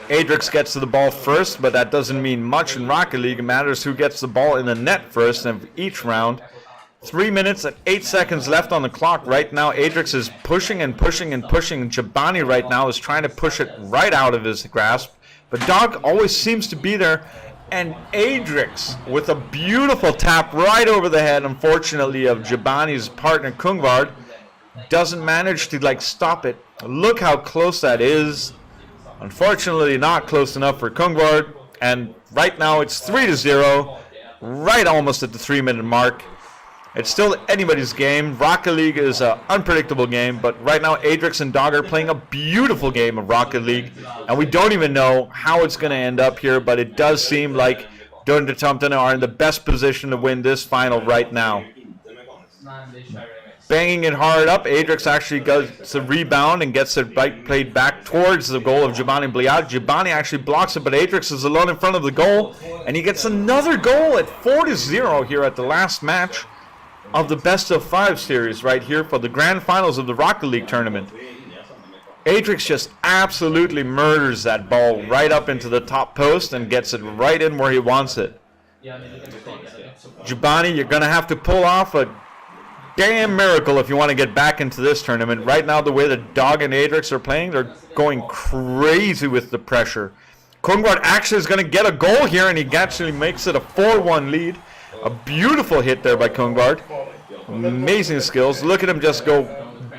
Adrix gets to the ball first, but that doesn't mean much in Rocket League. It matters who gets the ball in the net first in each round. 3 minutes and 8 seconds left on the clock. Right now, Adrix is pushing and pushing and pushing. Jabani right now is trying to push it right out of his grasp. But Dog always seems to be there. And Adrix with a beautiful tap right over the head, unfortunately, of Jabani's partner Kungvard, doesn't manage to stop it. Look how close that is. Unfortunately, not close enough for Kungvard. And right now it's 3-0, right almost at the 3-minute mark. It's still anybody's game. Rocket League is an unpredictable game, but right now Adrix and Dog are playing a beautiful game of Rocket League, and we don't even know how it's going to end up here, but it does seem like Dunder Tomten are in the best position to win this final right now. Banging it hard up, Adrix actually gets a rebound and gets it played back towards the goal of Jabani Bliat. Jabani actually blocks it, but Adrix is alone in front of the goal, and he gets another goal at 4-0 here at the last match of the best-of-5 series right here for the grand finals of the Rocket League tournament. Adrix just absolutely murders that ball right up into the top post and gets it right in where he wants it. Jabani, you're going to have to pull off a damn miracle if you want to get back into this tournament. Right now, the way the Dog and Adrix are playing, they're going crazy with the pressure. Kungvard actually is going to get a goal here, and he actually makes it a 4-1 lead. A beautiful hit there by Kungvard. Amazing skills. Look at him just go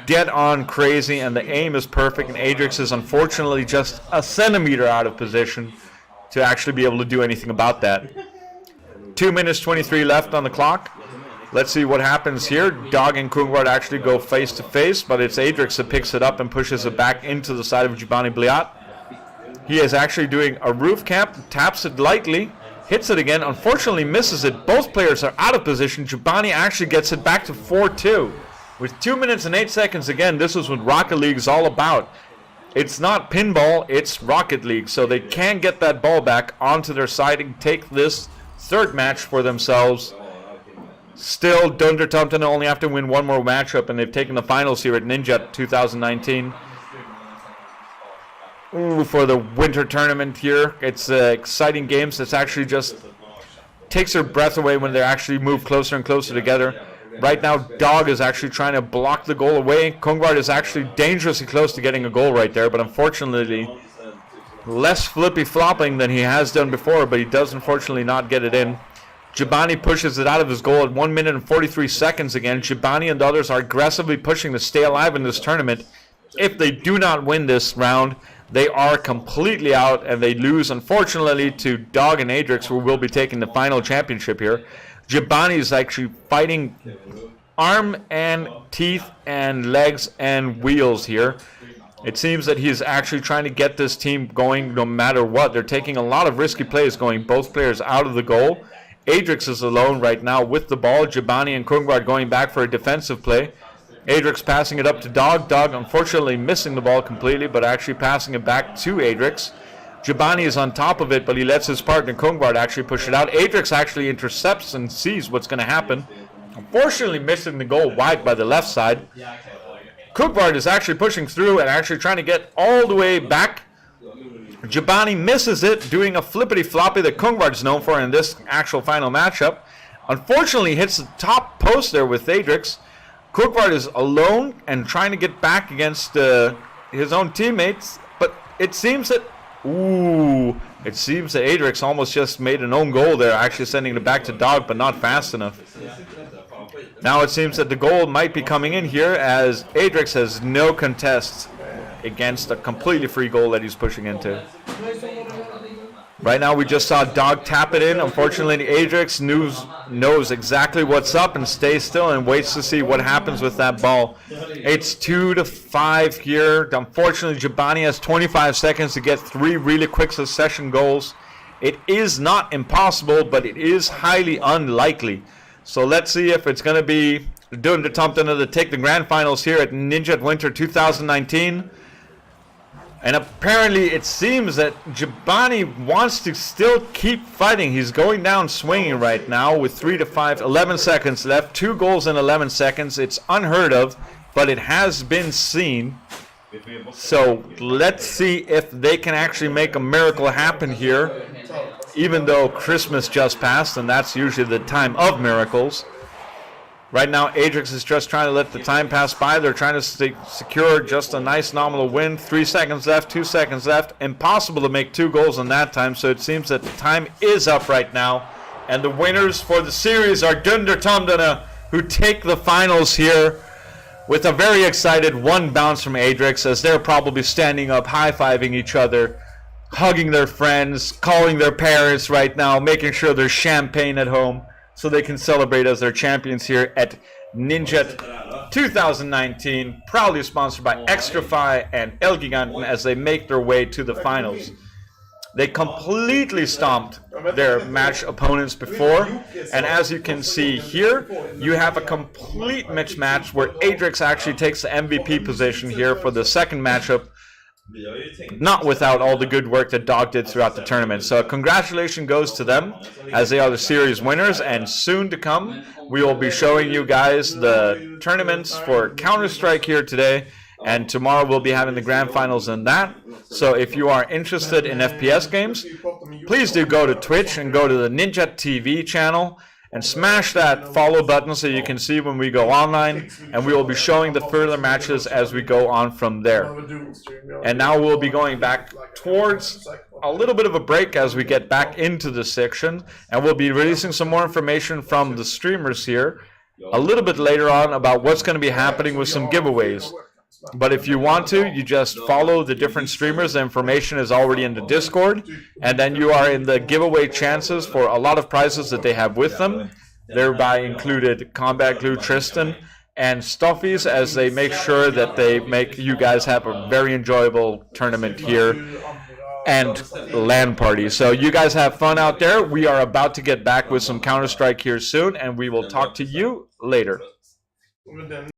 dead on crazy, and the aim is perfect, and Adrix is unfortunately just a centimeter out of position to actually be able to do anything about that. 2 minutes 23 left on the clock. Let's see what happens here. Dog and Kungvard actually go face to face, but it's Adrix that picks it up and pushes it back into the side of Jibani Bliat. He is actually doing a roof cap, taps it lightly, hits it again, unfortunately misses it. Both players are out of position. Jibani actually gets it back to 4-2. With 2 minutes and 8 seconds, again, this is what Rocket League is all about. It's not pinball, it's Rocket League. So they can get that ball back onto their side and take this third match for themselves. Still, Dunder Tumpton only have to win one more matchup, and they've taken the finals here at Ninjat 2019. Ooh, for the winter tournament here. It's exciting games. It's actually just takes their breath away when they actually move closer and closer together. Right now, Dog is actually trying to block the goal away. Kungvard is actually dangerously close to getting a goal right there, but unfortunately, less flippy-flopping than he has done before, but he does unfortunately not get it in. Jibani pushes it out of his goal at 1 minute and 43 seconds again. Jibani and the others are aggressively pushing to stay alive in this tournament. If they do not win this round, they are completely out, and they lose, unfortunately, to Dog and Adrix, who will be taking the final championship here. Jibani is actually fighting arm and teeth and legs and wheels here. It seems that he's actually trying to get this team going no matter what. They're taking a lot of risky plays, going both players out of the goal. Adrix is alone right now with the ball. Jibani and Kungvard going back for a defensive play. Adrix passing it up to Dog. Dog unfortunately missing the ball completely, but actually passing it back to Adrix. Jibani is on top of it, but he lets his partner Kungvard actually push it out. Adrix actually intercepts and sees what's going to happen. Unfortunately missing the goal wide by the left side. Kungvard is actually pushing through and actually trying to get all the way back. Jibani misses it, doing a flippity-floppy that Kungvard is known for in this actual final matchup. Unfortunately hits the top post there with Adrix. Kungvard is alone and trying to get back against his own teammates, but it seems that Adrix almost just made an own goal there, actually sending it back to Dog, but not fast enough. Now it seems that the goal might be coming in here, as Adrix has no contests against a completely free goal that he's pushing into. Right now we just saw Dog tap it in. Unfortunately, Adrix knows exactly what's up and stays still and waits to see what happens with that ball. It's 2-5 here. Unfortunately, Jibani has 25 seconds to get 3 really quick succession goals. It is not impossible, but it is highly unlikely. So let's see if it's going to be Dunder Tumpton to take the grand finals here at Ninjat Winter 2019. And apparently it seems that Jibani wants to still keep fighting. He's going down swinging right now with 11 seconds left. 2 goals in 11 seconds. It's unheard of, but it has been seen. So let's see if they can actually make a miracle happen here, even though Christmas just passed, and that's usually the time of miracles. Right now, Adrix is just trying to let the time pass by. They're trying to secure just a nice nominal win. 3 seconds left, 2 seconds left. Impossible to make 2 goals in that time, so it seems that the time is up right now. And the winners for the series are Dunder Tumpton, who take the finals here with a very excited 1 bounce from Adrix, as they're probably standing up, high-fiving each other, hugging their friends, calling their parents right now, making sure there's champagne at home, so they can celebrate as their champions here at Ninjat 2019, proudly sponsored by Extrafy and El Giganten as they make their way to the finals. They completely stomped their match opponents before, and as you can see here, you have a complete mismatch where Adrix actually takes the MVP position here for the second matchup, not without all the good work that Dog did throughout the tournament. So congratulations goes to them, as they are the series winners, and soon to come we will be showing you guys the tournaments for Counter-Strike here today, and tomorrow we'll be having the grand finals in that. So if you are interested in FPS games, please do go to Twitch and go to the Ninjat TV channel and smash that follow button so you can see when we go online, and we will be showing the further matches as we go on from there. And now we'll be going back towards a little bit of a break as we get back into the section, and we'll be releasing some more information from the streamers here a little bit later on about what's going to be happening with some giveaways. But if you want to, you just follow the different streamers. The information is already in the Discord, and then you are in the giveaway chances for a lot of prizes that they have with them, thereby included Combat Glue, Tristan, and Stuffies, as they make sure that they make you guys have a very enjoyable tournament here and LAN party. So you guys have fun out there. We are about to get back with some Counter-Strike here soon, and we will talk to you later.